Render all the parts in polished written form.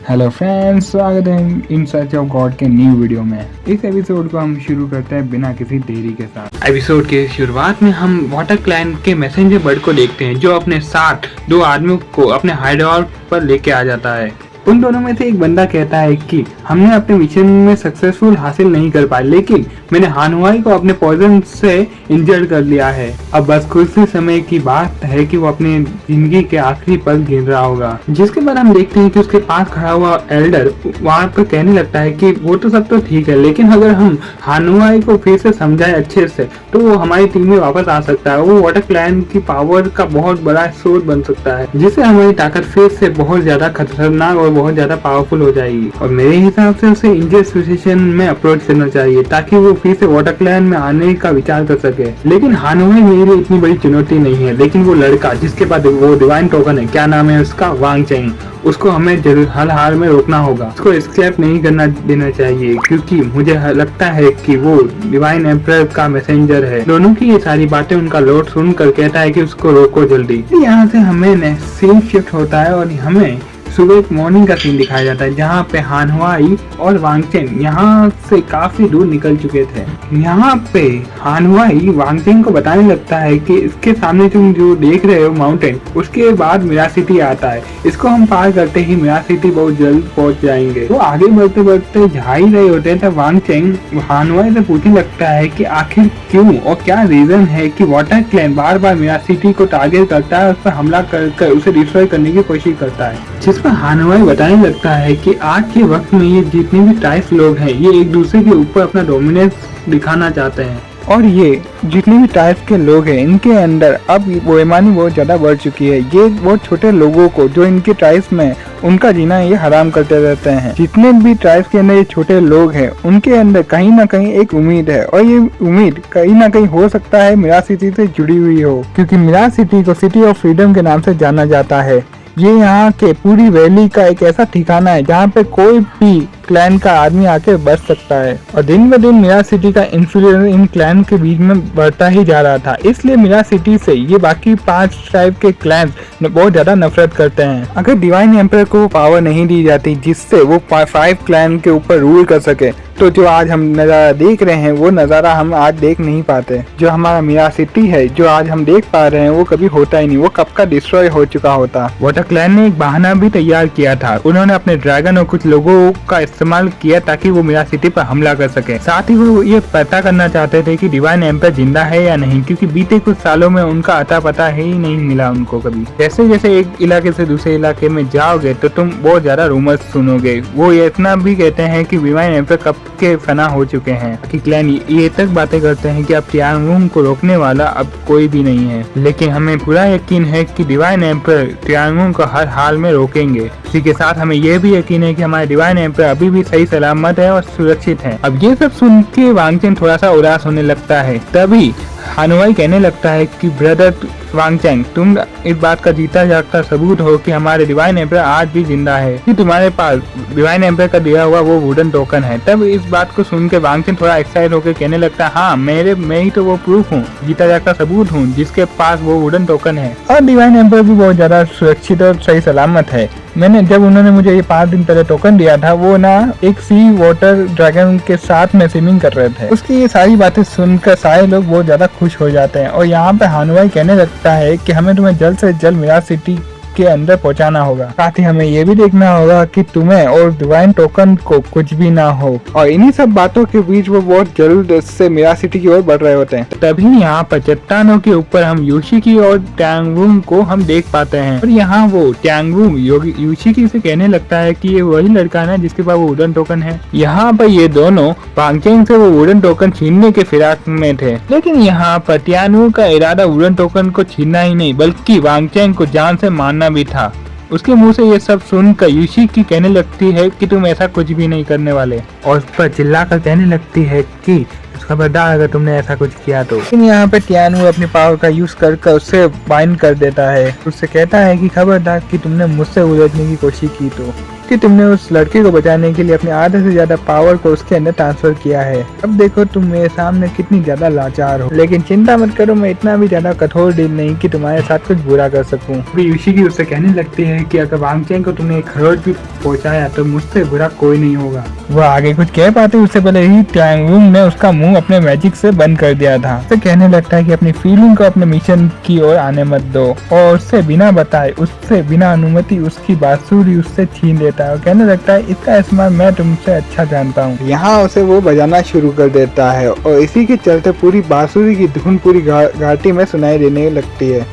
Hello friends, स्वागत है in search of God के न्यू वीडियो में। इस एपिसोड को हम शुरू करते हैं बिना किसी देरी के साथ। एपिसोड के शुरुआत में हम वाटर क्लैन के मैसेंजर बर्ड को देखते हैं जो अपने साथ दो आदमियों को अपने हाइडआउट पर लेके आ जाता है। उन दोनों में से एक बंदा कहता है कि हमने अपने मिशन में सक्सेसफुल हासिल नहीं कर पाए, लेकिन मैंने हानुआई को अपने पॉइजन से इंजर्ड कर लिया है। अब बस कुछ ही समय की बात है कि वो अपने जिंदगी के आखिरी पल गिन रहा होगा। जिसके बाद हम देखते हैं कि उसके पास खड़ा हुआ एल्डर वहाँ पर कहने लगता है कि वो तो सब तो ठीक है, लेकिन अगर हम हानुआई को फिर से समझाए अच्छे से तो वो हमारी टीम में वापस आ सकता है। वो वाटर क्लैन की पावर का बहुत बड़ा स्रोत बन सकता है, जिससे हमारी ताकत फिर से बहुत ज्यादा खतरनाक और बहुत ज्यादा पावरफुल हो जाएगी। और मेरे हिसाब से उसे इंजर एसोसिएशन में अप्रोच करना चाहिए ताकि वो फिर से वाटर क्लैन में आने का विचार कर सके। लेकिन हानुआई मेरे लिए इतनी बड़ी चुनौती नहीं है, लेकिन वो लड़का जिसके पास वो डिवाइन टोकन है, क्या नाम है उसका, वांग चेंग, उसको हमें जरूर हर हाल में रोकना होगा। उसको एस्केप नहीं करना देना चाहिए, क्योंकि मुझे लगता है कि वो डिवाइन एम्परर का मैसेंजर है। दोनों की ये सारी बातें उनका लॉर्ड सुनकर कहता है कि उसको रोको जल्दी। यहाँ से हमें सीन शिफ्ट होता है और हमें सुबह एक मॉर्निंग का सीन दिखाया जाता है जहाँ पे हानुआई और वांगचेन यहाँ से काफी दूर निकल चुके थे। यहाँ पे हानुआई वांगचेन को बताने लगता है कि इसके सामने तुम जो देख रहे हो माउंटेन, उसके बाद मिरा सिटी आता है। इसको हम पार करते ही मिरा सिटी बहुत जल्द पहुंच जाएंगे। वो आगे बढ़ते बढ़ते जा ही रहे होते हैं तब वांगचेन हानुआई से पूछने लगता है कि आखिर क्यों और क्या रीजन है कि वाटर क्लैन बार बार मिरा सिटी को टारगेट करता है, उस पर हमला कर उसे डिस्ट्रॉय करने की कोशिश करता है। जिस पर हानुआई बताने लगता है कि आज के वक्त में ये जितने भी ट्राइब्स लोग हैं ये एक दूसरे के ऊपर अपना डोमिनेंस दिखाना चाहते हैं, और ये जितने भी ट्राइब्स के लोग हैं इनके अंदर अब बेईमानी बहुत ज्यादा बढ़ चुकी है। ये बहुत छोटे लोगों को जो इनके ट्राइब्स में उनका जीना ये हराम करते रहते हैं। जितने भी ट्राइब्स के अंदर ये छोटे लोग हैं उनके अंदर कहीं ना कहीं एक उम्मीद है, और ये उम्मीद कहीं ना कहीं हो सकता है मिरा सिटी से जुड़ी हुई हो, क्योंकि मिरा सिटी को सिटी ऑफ फ्रीडम के नाम से जाना जाता है। ये यहाँ के पूरी वैली का एक ऐसा ठिकाना है जहाँ पे कोई भी क्लैन का आदमी आके बच सकता है, और दिन ब दिन मिरा सिटी का इन्फ्लुएंस इन क्लैन के बीच में बढ़ता ही जा रहा था। इसलिए मिरा सिटी से ये बाकी 5 ट्राइब के क्लैन बहुत ज्यादा नफरत करते हैं। अगर डिवाइन एम्परर को पावर नहीं दी जाती जिससे वो 5 क्लैन के ऊपर रूल कर सके, तो जो आज हम नज़ारा देख रहे हैं वो नज़ारा हम आज देख नहीं पाते। जो हमारा मिरा सिटी है जो आज हम देख पा रहे हैं वो कभी होता ही नहीं, वो कब का डिस्ट्रॉय हो चुका होता। वाटर क्लैन ने एक बहाना भी तैयार किया था। उन्होंने अपने ड्रैगन और कुछ लोगों का इस्तेमाल किया ताकि वो मिरा सिटी पर हमला कर सके। साथ ही वो ये पता करना चाहते थे कि डिवाइन एम्परर जिंदा है या नहीं, क्योंकि बीते कुछ सालों में उनका अता पता ही नहीं मिला उनको कभी। जैसे जैसे एक इलाके से दूसरे इलाके में जाओगे तो तुम बहुत ज्यादा रूमर्स सुनोगे। वो ये इतना भी कहते हैं कि डिवाइन एम्परर कब के फना हो चुके हैं कि क्लैन ये तक बातें करते हैं कि अब तियांगुंग को रोकने वाला अब कोई भी नहीं है। लेकिन हमें पूरा यकीन है कि डिवाइन एम्परर तियांगुंग को हर हाल में रोकेंगे। इसी के साथ हमें यह भी यकीन है कि हमारे डिवाइन एम्परर अभी भी सही सलामत है और सुरक्षित है। अब ये सब सुन के वांगचेन थोड़ा सा उदास होने लगता है। तभी हानुआई कहने लगता है कि ब्रदर वांगचेन, तुम इस बात का जीता जागता सबूत हो कि हमारे डिवाइन एम्परर आज भी जिंदा है, कि तुम्हारे पास डिवाइन एम्परर का दिया हुआ वो वुडन टोकन है। तब इस बात को सुन के वांगचेन थोड़ा एक्साइट होकर कहने लगता है, हाँ मैं ही तो वो प्रूफ हूँ, जीता जागता सबूत हूँ जिसके पास वो वुडन टोकन है, और डिवाइन एम्परर भी बहुत ज्यादा सुरक्षित और सही सलामत है। मैंने जब उन्होंने मुझे ये 5 दिन पहले टोकन दिया था, वो ना एक सी वाटर ड्रैगन के साथ में स्विमिंग कर रहे थे। उसकी ये सारी बातें सुनकर सारे लोग बहुत ज्यादा खुश हो जाते हैं, और यहाँ पे हानुआई कहने लगता है कि हमें तुम्हें जल्द से जल्द मिरा सिटी के अंदर पहुंचाना होगा। साथ ही हमें ये भी देखना होगा कि तुम्हें और डिवाइन टोकन को कुछ भी ना हो। और इन्हीं सब बातों के बीच वो बहुत जल्द से मिरा सिटी की ओर बढ़ रहे होते हैं। तभी यहाँ पर चट्टानों के ऊपर हम यूशिकी और टैंगवुंग को हम देख पाते हैं, और यहाँ वो टैंगवुंग यूशिकी से कहने लगता है कि ये वही लड़का है जिसके पास वो वुडन टोकन है। यहाँ पर ये दोनों वांगचेन से वो वुडन टोकन छीनने के फिराक में थे, लेकिन यहाँ पर टैंगवुंग का इरादा वुडन टोकन को छीनना ही नहीं बल्कि वांगचेन को जान से मारना भी था। उसके मुंह से ये सब सुनकर यूशिकी कहने लगती है कि तुम ऐसा कुछ भी नहीं करने वाले, और उस पर चिल्लाकर कहने लगती है कि खबरदार अगर तुमने ऐसा कुछ किया तो। लेकिन यहाँ पे टियानू अपनी पावर का यूज कर उससे बाइंड कर देता है। उससे कहता है कि खबरदार कि तुमने मुझसे उलझने की कोशिश की तो। कि तुमने उस लड़के को बचाने के लिए अपने आधे से ज्यादा पावर को उसके अंदर ट्रांसफर किया है। अब देखो तुम मेरे सामने कितनी ज्यादा लाचार हो, लेकिन चिंता मत करो, मैं इतना भी ज्यादा कठोर दिल नहीं कि तुम्हारे साथ कुछ बुरा कर सकूं। यूशिकी उससे कहने लगती है कि अगर वांग चेन को तुमने एक खरोच भी पहुंचाया तो मुझसे बुरा कोई नहीं होगा। वो आगे कुछ कह पाते उससे पहले ही ट्यांग वुंग ने उसका मुंह अपने मैजिक से बंद कर दिया था। उससे कहने लगता है कि अपनी फीलिंग को अपने मिशन की ओर आने मत दो, और उससे बिना बताए, उससे बिना अनुमति उसकी बांसुरी उससे छीन लेता है और कहने लगता है इसका इस्तेमाल मैं तुमसे अच्छा जानता हूँ। यहाँ उसे वो बजाना शुरू कर देता है और इसी के चलते पूरी बांसुरी की धुन पूरी घाटी में सुनाई देने लगती है।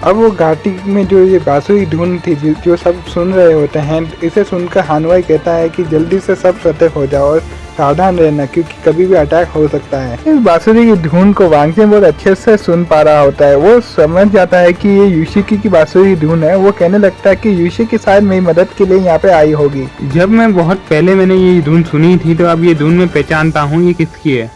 अब वो घाटी में जो ये बांसुरी धुन थी जो सब सुन रहे होते हैं, इसे सुनकर हानवाई कहता है कि जल्दी से सब सतर्क हो जाओ और सावधान रहना क्योंकि कभी भी अटैक हो सकता है। इस बांसुरी की धुन को वांग चेन बहुत अच्छे से सुन पा रहा होता है। वो समझ जाता है कि ये यूशिकी की बांसुरी धुन है। वो कहने लगता है कि यूशिकी शायद मेरी मदद के लिए यहाँ पे आई होगी। जब मैं बहुत पहले मैंने ये धुन सुनी थी तो अब ये धुन मैं पहचानता हूँ ये किसकी है।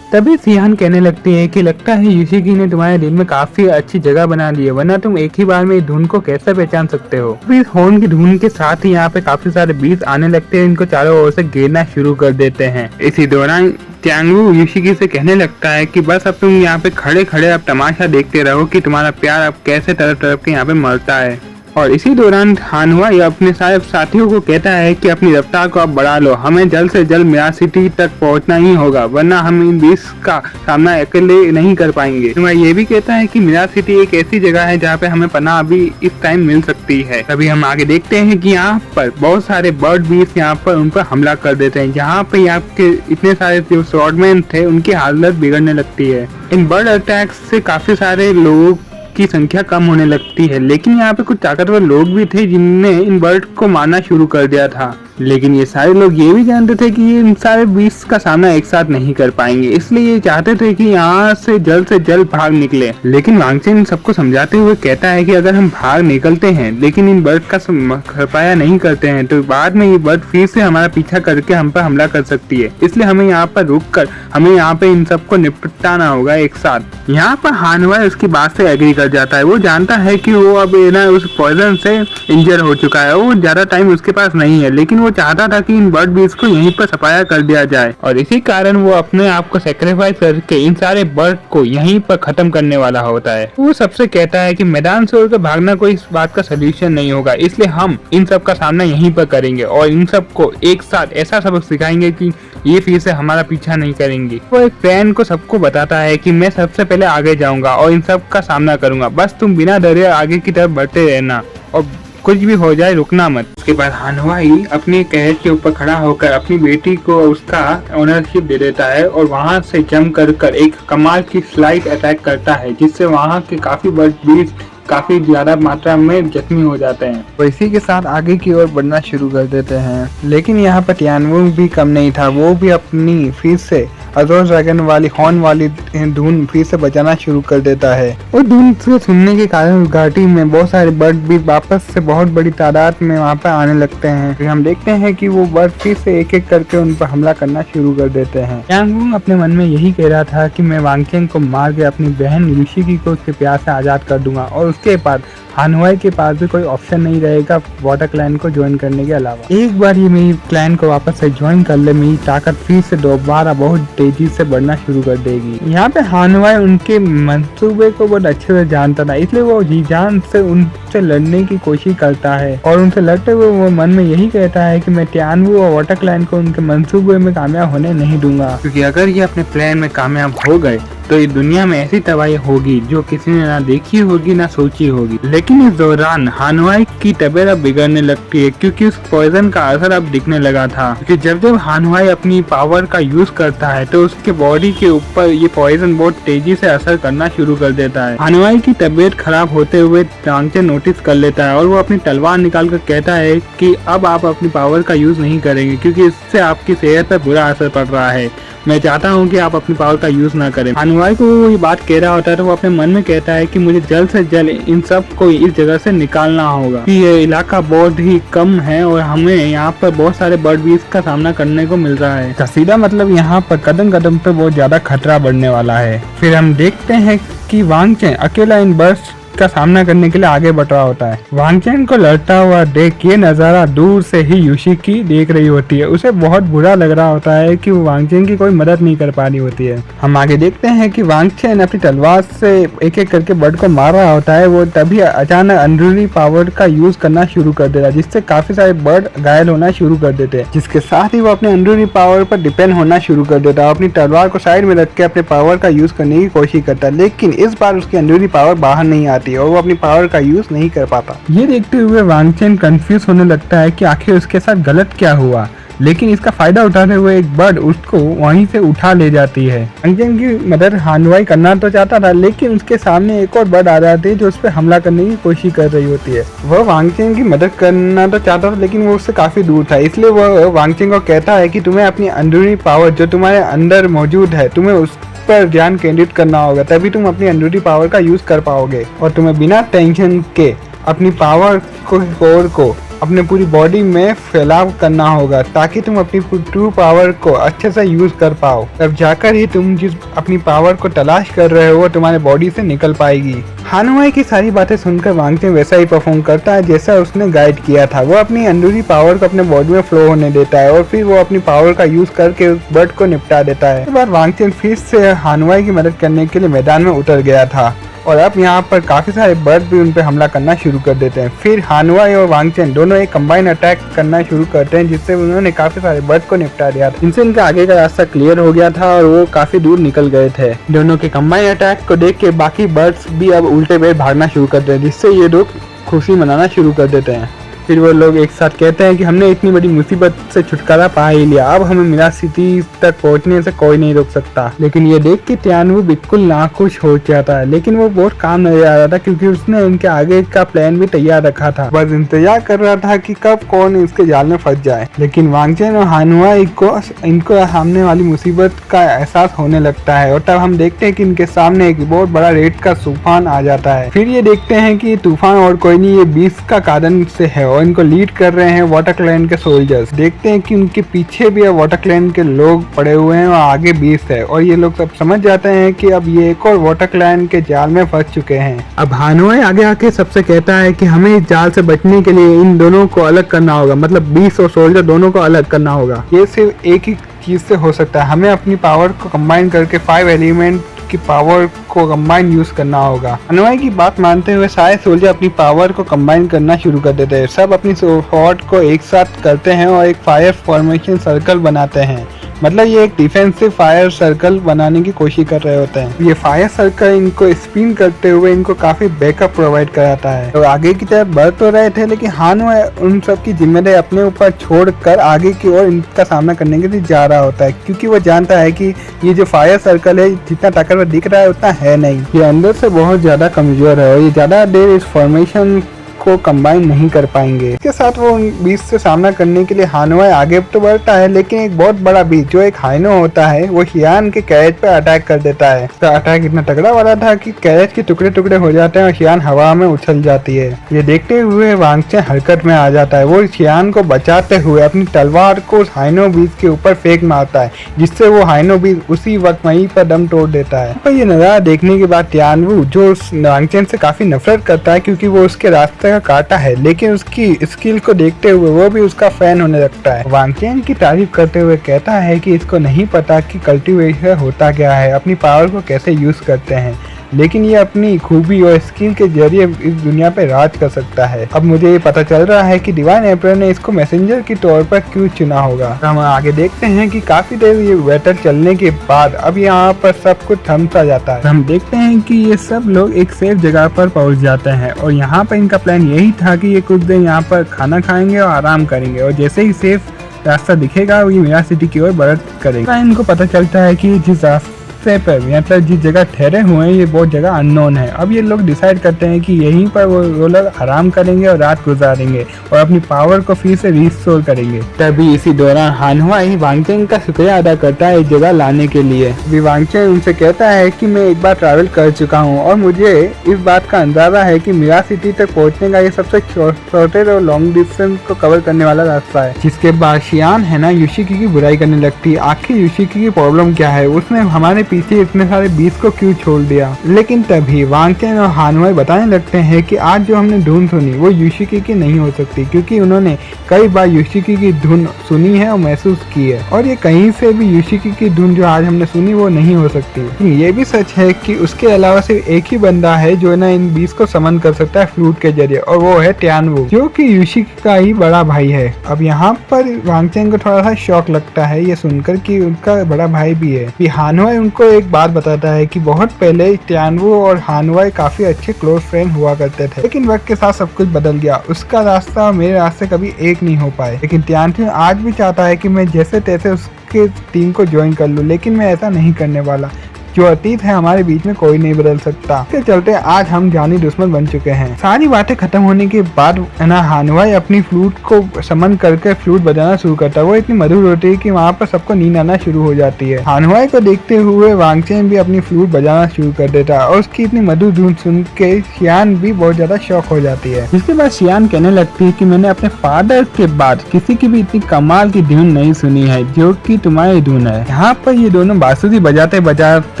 तभी सियान कहने लगती है कि लगता है यूशिकी ने तुम्हारे दिल में काफी अच्छी जगह बना ली है, वरना तुम एक ही बार में इस धुन को कैसे पहचान सकते हो। इस हॉर्न की धुन के साथ ही यहाँ पे काफी सारे बीज आने लगते हैं, इनको चारों ओर से घेरना शुरू कर देते हैं। इसी दौरान ट्यांग वू यूशिकी से कहने लगता है कि बस अब तुम यहाँ पे खड़े खड़े अब तमाशा देखते रहो कि तुम्हारा प्यार अब कैसे तरफ तरफ के यहाँ पे मरता है। और इसी दौरान हानवाई अपने सारे साथियों को कहता है कि अपनी रफ्तार को अब बढ़ा लो, हमें जल्द से जल्द मिराज सिटी तक पहुंचना ही होगा, वरना हम इन बीस का सामना अकेले नहीं कर पाएंगे। वह ये भी कहता है कि मिराज सिटी एक ऐसी जगह है जहाँ पे हमें पनाह अभी इस टाइम मिल सकती है। अभी हम आगे देखते हैं कि यहाँ पर बहुत सारे बर्ड बीस यहाँ पर उन पर हमला कर देते हैं। यहाँ पे आपके इतने सारे जो स्वॉर्डमैन थे उनकी हालत बिगड़ने लगती है। इन बर्ड अटैक से काफी सारे लोगों की संख्या कम होने लगती है, लेकिन यहाँ पे कुछ ताकतवर लोग भी थे जिनने इन बर्ड को मारना शुरू कर दिया था। लेकिन ये सारे लोग ये भी जानते थे कि ये इन सारे बीस का सामना एक साथ नहीं कर पाएंगे, इसलिए ये चाहते थे कि यहाँ से जल्द भाग निकले। लेकिन वांग चेन सबको समझाते हुए कहता है कि अगर हम भाग निकलते हैं लेकिन इन बर्ड का खरपाया नहीं करते हैं तो बाद में ये बर्ड फिर से हमारा पीछा करके हम पर हमला कर सकती है, इसलिए हमें यहाँ पर रुक कर हमें यहाँ पे इन सबको निपटाना होगा एक साथ। यहाँ पर हानवाई उसकी बात से एग्री कर जाता है। वो जानता है कि वो अब ना उस पॉइजन से इंजर हो चुका है, वो ज्यादा टाइम उसके पास नहीं है, लेकिन वो चाहता था कि इन बर्ड बीज को यहीं पर सफाया कर दिया जाए और इसी कारण वो अपने आप को सेक्रीफाइस करके इन सारे बर्ड को यहीं पर खत्म करने वाला होता है। वो सबसे कहता है कि मैदान से उड़कर भागना कोई इस बात का सोल्यूशन नहीं होगा, इसलिए हम इन सब का सामना यहीं पर करेंगे और इन सब को एक साथ ऐसा सबक सिखाएंगे कि ये फिर से हमारा पीछा नहीं करेंगे। वो एक प्लान को सबको बताता है कि मैं सबसे पहले आगे जाऊंगा और इन सब का सामना करूंगा, बस तुम बिना डरे आगे की तरफ बढ़ते रहना और कुछ भी हो जाए रुकना मत। उसके बाद हानवाई अपने कैरेट के ऊपर खड़ा होकर अपनी बेटी को उसका ओनरशिप दे देता है और वहां से जंप कर एक कमाल की स्लाइड अटैक करता है, जिससे वहां के काफी बर्ड बीज काफी ज्यादा मात्रा में जख्मी हो जाते हैं। तो इसी के साथ आगे की ओर बढ़ना शुरू कर देते हैं। लेकिन यहाँ पर ट्यांग वुंग भी कम नहीं था, वो भी अपनी फिर से अजोर ड्रैगन वाली हॉर्न वाली धुन फिर से बजाना शुरू कर देता है। और धुन से सुनने के कारण घाटी में बहुत सारे बर्ड भी वापस से बहुत बड़ी तादाद में वहाँ पर आने लगते हैं। फिर हम देखते हैं कि वो बर्ड फिर से एक एक करके उन पर हमला करना शुरू कर देते हैं। ट्यांग वुंग अपने मन में यही कह रहा था कि मैं वांग चेन को मार के अपनी बहन यूशिकी को उसके प्यार से आजाद कर दूंगा और उसके बाद हानवाई के पास भी कोई ऑप्शन नहीं रहेगा वाटर क्लैन को ज्वाइन करने के अलावा। एक बार ये मेरी क्लैन को वापस से ज्वाइन कर ले, मेरी ताकत फिर से दोबारा बहुत तेजी से बढ़ना शुरू कर देगी। यहाँ पे हानवाई उनके मंसूबे को बहुत अच्छे से जानता था, इसलिए वो जी जान से उनसे लड़ने की कोशिश करता है और उनसे लड़ते हुए वो मन में यही कहता है कि मैं ट्यांग वू और वाटर क्लैन को उनके मंसूबे में कामयाब होने नहीं दूंगा, क्योंकि अगर ये अपने प्लान में कामयाब हो गए तो ये दुनिया में ऐसी तबाही होगी जो किसी ने ना देखी होगी ना सोची होगी। लेकिन इस दौरान हानवाई की तबीयत अब बिगड़ने लगती है क्योंकि उस पॉइजन का असर अब दिखने लगा था। क्योंकि जब हानवाई अपनी पावर का यूज करता है तो उसके बॉडी के ऊपर ये पॉइजन बहुत तेजी से असर करना शुरू कर देता है। हानवाई की तबीयत खराब होते हुए वांग चेन नोटिस कर लेता है और वो अपनी तलवार निकाल कर कहता है कि अब आप अपनी पावर का यूज नहीं करेंगे क्योंकि इससे आपकी सेहत पर बुरा असर पड़ रहा है। मैं चाहता हूँ कि आप अपनी पावर का यूज ना करें। हानवाई को वो ये बात कह रहा होता है तो वो अपने मन में कहता है कि मुझे जल्द से जल्द इन सब को इस जगह से निकालना होगा कि ये इलाका बहुत ही कम है और हमें यहाँ पर बहुत सारे बर्ड बीज का सामना करने को मिल रहा है। सीधा मतलब यहाँ पर कदम कदम पे बहुत ज्यादा खतरा बढ़ने वाला है। फिर हम देखते हैं कि वांग चेन अकेला इन बर्ड्स का सामना करने के लिए आगे बढ़ रहा होता है। वांग चेन को लड़ता हुआ देख ये नजारा दूर से ही युशिकी देख रही होती है। उसे बहुत बुरा लग रहा होता है कि वो वांग चेन की कोई मदद नहीं कर पा रही होती है। हम आगे देखते हैं कि वांग चेन अपनी तलवार से एक एक करके बर्ड को मार रहा होता है। वो तभी अचानक अंदरूनी पावर का यूज करना शुरू कर देता है, जिससे काफी सारे बर्ड घायल होना शुरू कर देते हैं, जिसके साथ ही वो अपने अंदरूनी पावर पर डिपेंड होना शुरू कर देता है। अपनी तलवार को साइड में रख के अपने पावर का यूज करने की कोशिश करता है, लेकिन इस बार उसकी अंदरूनी पावर बाहर नहीं आती और वो अपनी पावर का यूज नहीं कर पाता। ये देखते हुए वांग चेन कंफ्यूज होने लगता है कि आखिर उसके साथ गलत क्या हुआ, लेकिन इसका फायदा उठाते हुए एक बर्ड उसको वहीं से उठा ले जाती है। वांग चेन की मदद हानवाई करना तो चाहता था, लेकिन उसके सामने एक और बर्ड आ जाती है जो उस पर हमला करने की कोशिश कर रही होती है। वह वांग चेन की मदद करना तो चाहता था, लेकिन वो उससे काफी दूर था, इसलिए वह वांग चेन को कहता है कि तुम्हें अपनी अंदरूनी पावर जो तुम्हारे अंदर मौजूद है, तुम्हें उस पर ध्यान केंद्रित करना होगा, तभी तुम अपनी अंदरूनी पावर का यूज कर पाओगे और तुम्हें बिना टेंशन के अपनी पावर को अपने पूरी बॉडी में फैलाव करना होगा, ताकि तुम अपनी ट्रू पावर को अच्छे से यूज कर पाओ। तब जाकर ही तुम जिस अपनी पावर को तलाश कर रहे हो वो तुम्हारे बॉडी से निकल पाएगी। हानवाई की सारी बातें सुनकर वांग चेन वैसा ही परफॉर्म करता है जैसा उसने गाइड किया था। वो अपनी अंदरूनी पावर को अपने बॉडी में फ्लो होने देता है और फिर वो अपनी पावर का यूज करके उस बर्ड को निपटा देता है। इसके बाद वांग चेन फिर से हानवाई की मदद करने के लिए मैदान में उतर गया था और अब यहाँ पर काफी सारे बर्ड भी उन पे हमला करना शुरू कर देते हैं। फिर हानवाई और वांग चेन दोनों एक कंबाइन अटैक करना शुरू करते हैं, जिससे उन्होंने काफी सारे बर्ड को निपटा दिया था। इनसे इनका आगे का रास्ता क्लियर हो गया था और वो काफी दूर निकल गए थे। दोनों के कंबाइन अटैक को देख के बाकी बर्ड्स भी अब उल्टे पैर भागना शुरू करते हैं, जिससे ये लोग खुशी मनाना शुरू कर देते हैं। फिर वो लोग एक साथ कहते हैं कि हमने इतनी बड़ी मुसीबत से छुटकारा पा ही लिया, अब हमें मिरा सिटी तक पहुंचने से कोई नहीं रोक सकता। लेकिन ये देख के तियानवू बिल्कुल नाखुश हो जाता है, लेकिन वो बहुत काम नजर आ रहा था क्योंकि उसने इनके आगे का प्लान भी तैयार रखा था। बस इंतजार कर रहा था कि कब कौन इसके जाल में फंस जाए। लेकिन वांग चेन और हानवाई को इनको सामने वाली मुसीबत का एहसास होने लगता है और तब हम देखते हैं कि इनके सामने एक बहुत बड़ा रेत का तूफान आ जाता है। फिर ये देखते हैं कि ये तूफान और कोई नहीं, ये बीस्ट का कारण से है और इनको लीड कर रहे हैं वाटर क्लैन के सोल्जर्स। देखते हैं कि उनके पीछे भी वाटर क्लैन के लोग पड़े हुए हैं और आगे बीस्ट है और ये लोग सब समझ जाते हैं कि अब ये एक और वाटर क्लैन के जाल में फंस चुके हैं। अब हानवाई आगे आके सबसे कहता है कि हमें इस जाल से बचने के लिए इन दोनों को अलग करना होगा, मतलब बीस्ट और सोल्जर दोनों को अलग करना होगा। ये सिर्फ एक ही चीज से हो सकता है, हमें अपनी पावर को कंबाइन करके 5 एलिमेंट की पावर को कंबाइन यूज करना होगा। हानवाई की बात मानते हुए सारे सोल्जर अपनी पावर को कंबाइन करना शुरू कर देते हैं। सब अपनी स्वॉर्ड को एक साथ करते हैं और एक फायर फॉर्मेशन सर्कल बनाते हैं, मतलब ये एक डिफेंसिव फायर सर्कल बनाने की कोशिश कर रहे होते हैं। ये फायर सर्कल इनको स्पिन करते हुए इनको काफी बैकअप प्रोवाइड कराता है। तो आगे की तरफ बढ़ तो रहे थे, लेकिन हानवाई उन सब की जिम्मेदारी अपने ऊपर छोड़कर आगे की ओर इनका सामना करने के लिए जा रहा होता है, क्योंकि वो जानता है कि ये जो फायर सर्कल है जितना ताकतवर दिख रहा है उतना है नहीं, ये अंदर से बहुत ज्यादा कमजोर है और ये ज्यादा देर इस फॉर्मेशन को कंबाइन नहीं कर पाएंगे। इसके साथ वो उन बीस्ट से सामना करने के लिए हानवाई आगे तो बढ़ता है, लेकिन एक बहुत बड़ा बीस्ट जो एक हाइनो होता है वो हियान के कैरेज पर अटैक कर देता है। तो अटैक इतना तगड़ा वाला था कि कैरेज के टुकड़े टुकड़े हो जाते हैं और हियान हवा में उछल जाती है। ये देखते हुए वांग चेन हरकत में आ जाता है। वो हियान को बचाते हुए अपनी तलवार को उस हाइनो बीस्ट के ऊपर फेंक मारता है, जिससे वो हाइनो बीस्ट उसी वक्त वहीं पर दम तोड़ देता है। पर ये नजारा देखने के बाद तियानवू जो उस वांग चेन से काफी नफरत करता है क्योंकि वो उसके रास्ते का काटा है, लेकिन उसकी स्किल को देखते हुए वो भी उसका फैन होने लगता है। वांग चेन की तारीफ करते हुए कहता है कि इसको नहीं पता कि कल्टीवेशन होता क्या है, अपनी पावर को कैसे यूज करते हैं, लेकिन ये अपनी खूबी और स्किल के जरिए इस दुनिया पे राज कर सकता है। अब मुझे ये पता चल रहा है कि डिवाइन एम्परर ने इसको मैसेंजर के तौर पर क्यों चुना होगा। हम आगे देखते हैं कि काफी देर ये बैटल चलने के बाद अब यहाँ पर सब कुछ थम सा जाता है। हम देखते हैं कि ये सब लोग एक सेफ जगह पर पहुँच जाते हैं और यहाँ पर इनका प्लान यही था कि ये कुछ देर यहाँ पर खाना खाएंगे और आराम करेंगे और जैसे ही सेफ रास्ता दिखेगा ये मिरा सिटी की ओर बढ़त करेगा। इनको पता चलता है कि जिस रास्ते पर मतलब जिस जगह ठहरे हुए हैं ये बहुत जगह अननोन है। अब ये लोग डिसाइड करते हैं कि यहीं पर वो लोग आराम करेंगे और रात गुजारेंगे और अपनी पावर को फिर से रिस्टोर करेंगे। तभी इसी दौरान हानवाई वांग चेन का शुक्रिया अदा करता है इस जगह लाने के लिए। वांग चेन उनसे कहता है कि मैं एक बार ट्रैवल कर चुका हूँ और मुझे इस बात का अंदाजा है कि मिरा सिटी तक पहुँचने का ये सबसे शॉर्टेस्ट और लॉन्ग डिस्टेंस को कवर करने वाला रास्ता है। जिसके बाद शियान है ना युशिकी की बुराई करने लगती है। आखिर युशिकी की प्रॉब्लम क्या है, उसने हमारे पीछे इतने सारे बीस को क्यों छोड़ दिया। लेकिन तभी वांग चेन और हानवाई बताने लगते हैं कि आज जो हमने धुन सुनी वो युशिकी की नहीं हो सकती, क्योंकि उन्होंने कई बार युशिकी की धुन सुनी है और महसूस की है, और ये कहीं से भी युशिकी की धुन जो आज हमने सुनी वो नहीं हो सकती। लेकिन ये भी सच है कि उसके अलावा सिर्फ एक ही बंदा है जो ना इन बीस को समन कर सकता है फ्लूट के जरिए, और वो है टियानवू, जो कि युशिकी का ही बड़ा भाई है। अब यहाँ पर वांग चेन को थोड़ा सा शौक लगता है ये सुनकर कि उनका बड़ा भाई भी है। कि हानवाई उनको एक बात बताता है कि बहुत पहले टियानवू और हानवाई काफी अच्छे क्लोज फ्रेंड हुआ करते थे, लेकिन वक्त के साथ सब कुछ बदल गया। उसका रास्ता और मेरे रास्ते कभी एक नहीं हो पाए। लेकिन टियानवू आज भी चाहता है कि मैं जैसे तैसे उसके टीम को ज्वाइन कर लूं, लेकिन मैं ऐसा नहीं करने वाला। जो अतीत है हमारे बीच में कोई नहीं बदल सकता। इसके चलते आज हम जानी दुश्मन बन चुके हैं। सारी बातें खत्म होने के बाद ना हानवाई अपनी फ्लूट को समन करके फ्लूट बजाना शुरू करता है। वो इतनी मधुर होती है कि वहाँ पर सबको नींद आना शुरू हो जाती है। हानवाई को देखते हुए वांग चेन भी अपनी फ्लूट बजाना शुरू कर देता है, और उसकी इतनी मधुर धुन सुन के शियान भी बहुत ज्यादा शौक हो जाती है। इसके बाद शियान कहने लगती है कि मैंने अपने फादर के बाद किसी की भी इतनी कमाल की धुन नहीं सुनी है जो कि तुम्हारी धुन है। यहाँ पर ये दोनों बांसुरी बजाते बजाते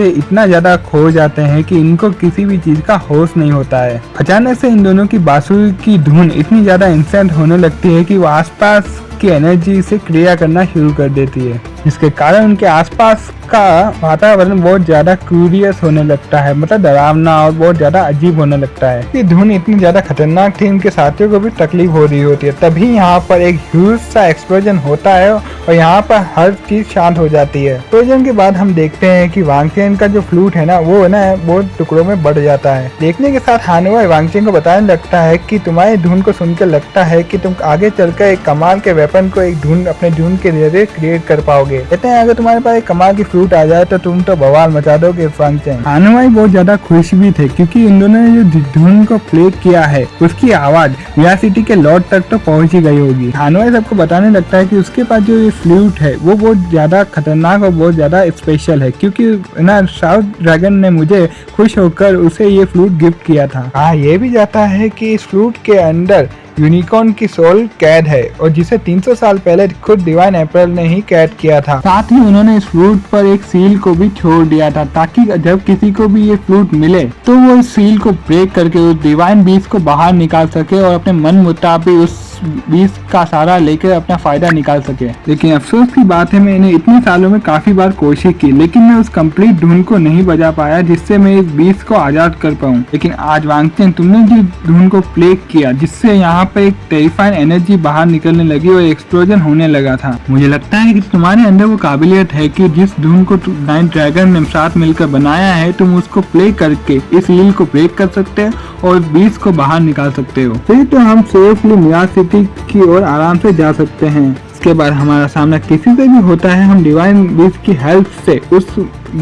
इतना ज्यादा खो जाते हैं कि इनको किसी भी चीज का होश नहीं होता है। अचानक से इन दोनों की बांसुरी की धुन इतनी ज्यादा इंस्टेंट होने लगती है कि वो आसपास की एनर्जी से क्रिया करना शुरू कर देती है, जिसके कारण उनके आसपास का वातावरण बहुत ज्यादा क्यूरियस होने लगता है, मतलब डरावना और बहुत ज्यादा अजीब होने लगता है। ये धुन इतनी ज्यादा खतरनाक थी, इनके साथियों को भी तकलीफ हो रही होती है। तभी यहाँ पर एक ह्यूज सा एक्सप्लोजन होता है और यहाँ पर हर चीज शांत हो जाती है। एक्सप्लोजन के बाद हम देखते हैं कि वांग चेन का जो फ्लूट है ना वो बहुत टुकड़ों में बढ़ जाता है। देखने के साथ हानवाई वांग चेन को बताने लगता है कि तुम्हारी धुन को सुनकर लगता है कि तुम आगे चलकर एक कमाल के वेपन को एक धुन अपने धुन के जरिए क्रिएट कर पाओगे। कहते हैं अगर तुम्हारे पास एक कमाल की फ्लूट आ जाए तो तुम तो बवाल मचा दोगे वांग चेन। हानवाई बहुत ज्यादा खुश भी थे क्योंकि इन दोनों ने जो धुन को प्ले किया है उसकी आवाज विया सिटी के लॉर्ड तक तो पहुंच ही गई होगी। हानवाई सबको बताने लगता है कि उसके पास जो ये फ्लूट है वो बहुत ज्यादा खतरनाक और बहुत ज्यादा स्पेशल है, क्योंकि ना साउथ ड्रैगन ने मुझे खुश होकर उसे ये फ्लूट गिफ्ट किया था। हाँ, ये भी जाता है कि इस फ्लूट के अंदर यूनिकॉर्न की सोल कैद है, और जिसे 300 साल पहले खुद डिवाइन एम्परर ने ही कैद किया था। साथ ही उन्होंने इस फ्लूट पर एक सील को भी छोड़ दिया था, ताकि जब किसी को भी ये फ्लूट मिले तो वो इस सील को ब्रेक करके उस डिवाइन बीस्ट को बाहर निकाल सके और अपने मन मुताबिक उस बीस्ट का सहारा लेकर अपना फायदा निकाल सके। लेकिन अफसोस की बात है, मैंने इतने सालों में काफी बार कोशिश की, लेकिन मैं उस कंप्लीट धुन को नहीं बजा पाया जिससे मैं इस बीस्ट को आजाद कर पाऊं। लेकिन आज वांग चेन तुमने जो धुन को प्ले किया जिससे यहाँ पे एक टेरिफाइंग एनर्जी बाहर निकलने लगी और एक्सप्लोजन होने लगा था, मुझे लगता है कि तुम्हारे अंदर वो काबिलियत है कि जिस धुन को नाइट ड्रैगन ने साथ मिलकर बनाया है तुम उसको प्ले करके इस हील को ब्रेक कर सकते हो और बीस्ट को बाहर निकाल सकते हो। फिर तो हम सेफली मिया सिटी की ओर आराम से जा सकते हैं। इसके बाद हमारा सामना किसी से भी होता है, हम डिवाइन बीस्ट की हेल्प से उस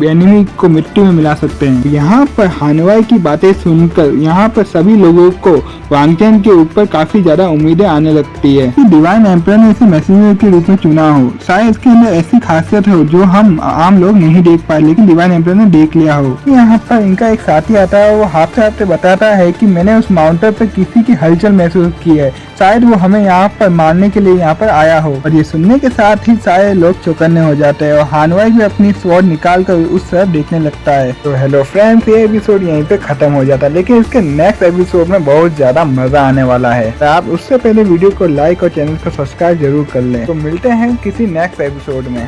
एनिमी को मिट्टी में मिला सकते हैं। यहाँ पर हानवाई की बातें सुनकर यहाँ पर सभी लोगों को वांग चेन के ऊपर काफी ज्यादा उम्मीदें आने लगती है कि डिवाइन एम्परर ने इसे मैसेंजर के रूप में चुना हो। शायद इसके अंदर ऐसी खासियत हो जो हम आम लोग नहीं देख पाए, लेकिन डिवाइन एम्परर ने देख लिया हो। यहाँ पर इनका एक साथी आता है, वो हाथ से बताता है कि मैंने उस माउंटेन पर किसी की हलचल महसूस की है, शायद वो हमें यहाँ पर मारने के लिए यहाँ पर आया हो। और ये सुनने के साथ ही सारे लोग चौकन्ने हो जाते हैं और हानवाई भी अपनी स्वॉर्ड निकाल कर उस तरफ देखने लगता है। तो हेलो फ्रेंड्स, ये एपिसोड यहीं पे खत्म हो जाता है, लेकिन इसके नेक्स्ट एपिसोड में बहुत ज्यादा मजा आने वाला है। तो आप उससे पहले वीडियो को लाइक और चैनल को सब्सक्राइब जरूर कर लें। तो मिलते हैं किसी नेक्स्ट एपिसोड में।